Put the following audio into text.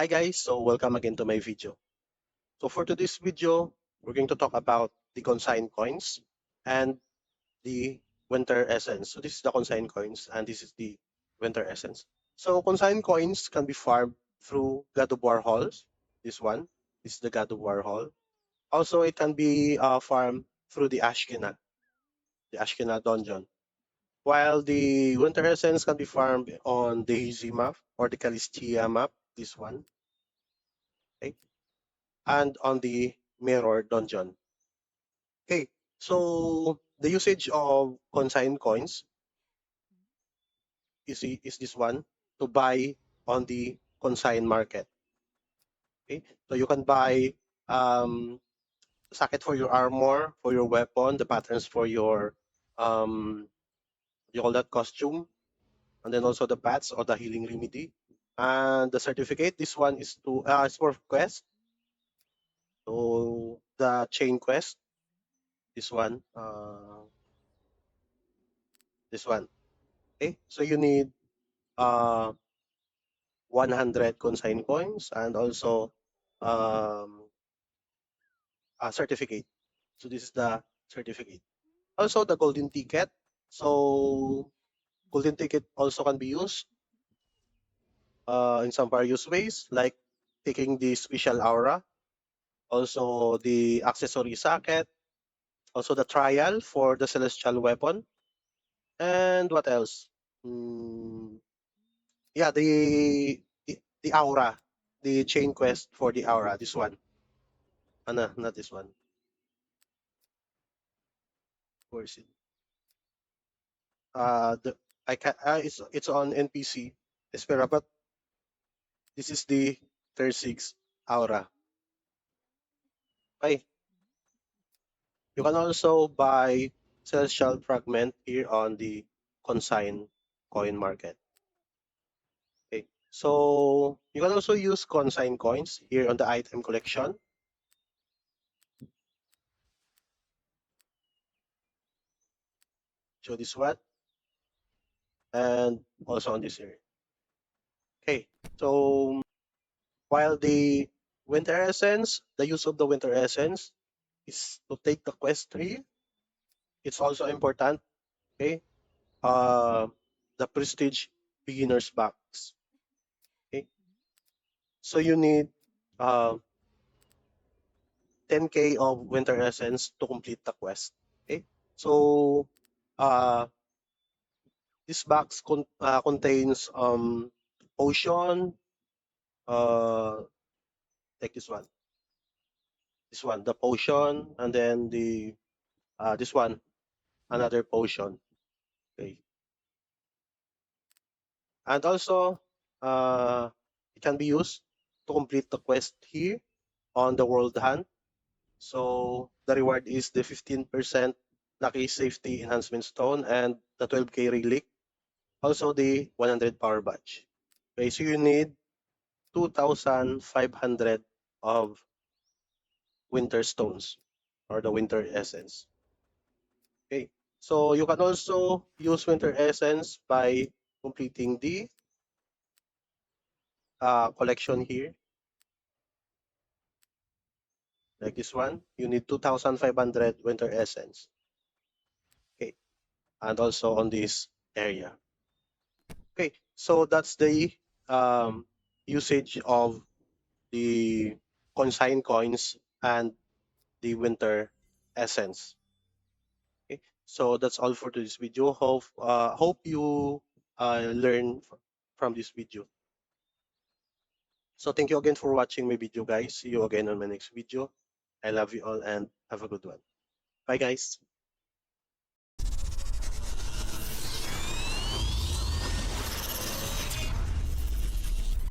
Hi guys, so welcome again to my video. So for today's video, we're going to talk about the consigned coins and the winter essence. So this is the consigned coins and this is the winter essence. So consigned coins can be farmed through God of War halls. This is the God of War hall. Also, it can be farmed through the Ashkena dungeon. While the winter essence can be farmed on the Hazy map or the Calistia map, this one. Okay, and on the mirror dungeon. Okay, so the usage of consigned coins is this one to buy on the consigned market. Okay, so you can buy socket for your armor, for your weapon, the patterns for your um, you call that costume, and then also the bats or the healing remedy, and the certificate. This one is to it's for quest. So the chain quest. This one. This one. Okay, so you need uh 100 consigned coins and also um, a certificate. So this is the certificate. Also the golden ticket. So golden ticket also can be used in some various ways, like taking the special aura, also the accessory socket, also the trial for the celestial weapon, and what else? Mm, yeah, the aura, the chain quest for the aura. This one. No, not this one. Where is it? The I can it's on NPC Espera, but this is the 36 Aura. Okay. You can also buy Celestial Fragment here on the consign coin market. Okay. So you can also use consign coins here on the item collection. So this one and also on this area. Okay. So while the winter essence, the use of the winter essence is to take the quest tree. It's also important. Okay, the prestige beginners box. Okay, so you need uh, 10k of winter essence to complete the quest. Okay, so uh, this box contains potion. Uh, take this one, the potion, and then the this one, another potion. Okay, and also it can be used to complete the quest here on the world hunt. So the reward is the 15% lucky safety enhancement stone and the 12k relic. Also the 100 power badge. Okay, so you need 2,500 of winter stones or the winter essence. Okay, so you can also use winter essence by completing the collection here, like this one. You need 2,500 winter essence. Okay, and also on this area. Okay, so that's the usage of the consigned coins and the winter essence. Okay, so that's all for this video. Hope you learn from this video. So thank you again for watching my video, guys. See you again on my next video. I love you all and have a good one. Bye, guys.